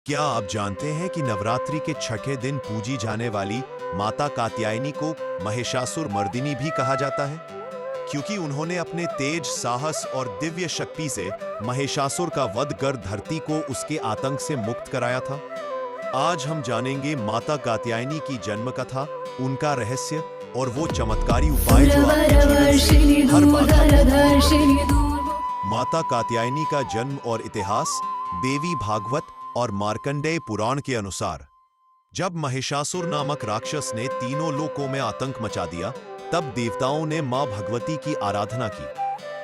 क्या आप जानते हैं कि नवरात्रि के छठे दिन पूजी जाने वाली माता कात्यायनी को महिषासुर मर्दिनी भी कहा जाता है, क्योंकि उन्होंने अपने तेज, साहस और दिव्य शक्ति से महिषासुर का वध कर धरती को उसके आतंक से मुक्त कराया था। आज हम जानेंगे माता कात्यायनी की जन्म कथा, उनका रहस्य और वो चमत्कारी उपाय जो आपके जीवन से हर बाधा को दूर करें। माता कात्यायनी का जन्म और इतिहास देवी भागवत और मार्कंडेय पुराण के अनुसार, जब महिषासुर नामक राक्षस ने तीनों लोकों में आतंक मचा दिया, तब देवताओं ने मां भगवती की आराधना की।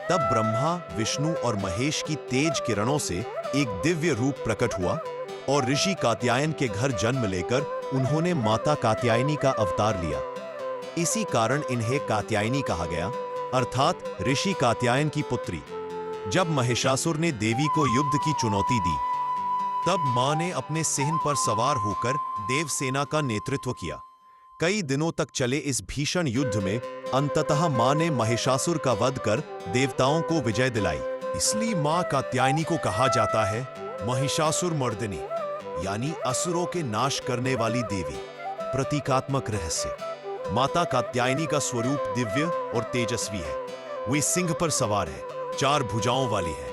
तब ब्रह्मा, विष्णु और महेश की तेज किरणों से एक दिव्य रूप प्रकट हुआ और ऋषि कात्यायन के घर जन्म लेकर उन्होंने माता कात्यायनी का अवतार लिया। इसी कारण इन्हें कात्यायनी कहा गया, अर्थात ऋषि कात्यायन की पुत्री। जब महिषासुर ने देवी को युद्ध की चुनौती दी, तब मां ने अपने सिंह पर सवार होकर देवसेना का नेतृत्व किया। कई दिनों तक चले इस भीषण युद्ध में अंततः मां ने महिषासुर का वध कर देवताओं को विजय दिलाई। इसलिए मां कात्यायनी को कहा जाता है महिषासुर मर्दिनी, यानी असुरों के नाश करने वाली देवी। प्रतीकात्मक रहस्य: माता कात्यायनी का स्वरूप दिव्य और तेजस्वी है। वे सिंह पर सवार है, 4 भुजाओं वाली है,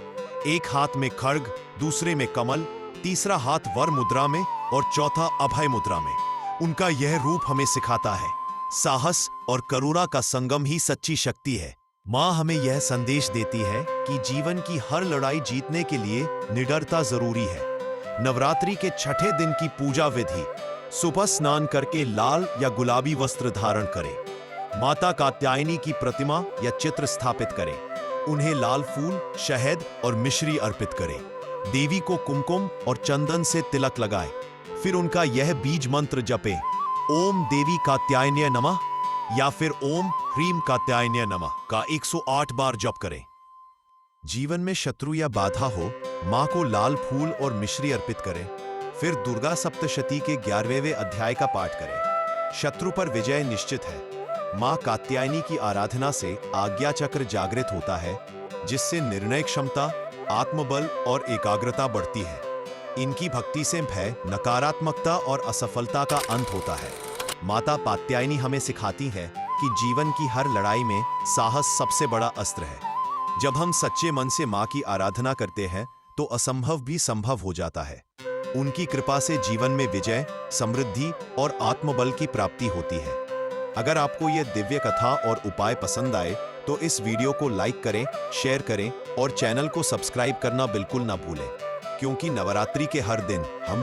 एक हाथ में खड्ग, दूसरे में कमल, तीसरा हाथ वर मुद्रा में और चौथा अभय मुद्रा में। उनका यह रूप हमें सिखाता है साहस और करुणा का संगम ही सच्ची शक्ति है। मां हमें यह संदेश देती है कि जीवन की हर लड़ाई जीतने के लिए निडरता जरूरी है। नवरात्रि के छठे दिन की पूजा विधि: सुबह स्नान करके लाल या गुलाबी वस्त्र धारण करें। माता कात्यायनी की प्रतिमा या चित्र स्थापित करें। उन्हें लाल फूल, शहद और मिश्री अर्पित करें। देवी को कुमकुम और चंदन से तिलक लगाएं। फिर उनका यह बीज मंत्र जपें: ओम देवी कात्यायन्य नमः या फिर ओम ह्रीम कात्यायन्य नमः का 108 बार जप करें। जीवन में शत्रु या बाधा हो, मां को लाल फूल और मिश्री अर्पित करें। फिर दुर्गा सप्तशती के 11वें अध्याय का पाठ करें। शत्रु पर विजय निश्चित है। मां कात्यायनी की आराधना से आज्ञा चक्र जागृत होता है, जिससे निर्णय क्षमता, आत्मबल और एकाग्रता बढ़ती है। इनकी भक्ति से भय, नकारात्मकता और असफलता का अंत होता है। माता कात्यायनी हमें सिखाती है कि जीवन की हर लड़ाई में साहस सबसे बड़ा अस्त्र है। जब हम सच्चे मन से मां की आराधना करते हैं तो असंभव भी संभव हो जाता है। उनकी कृपा से जीवन में विजय, समृद्धि और आत्मबल की प्राप्ति होती है। अगर आपको यह दिव्य कथा और उपाय पसंद आए तो इस वीडियो को लाइक करें, शेयर करें और चैनल को सब्सक्राइब करना बिल्कुल ना भूलें, क्योंकि नवरात्रि के हर दिन हम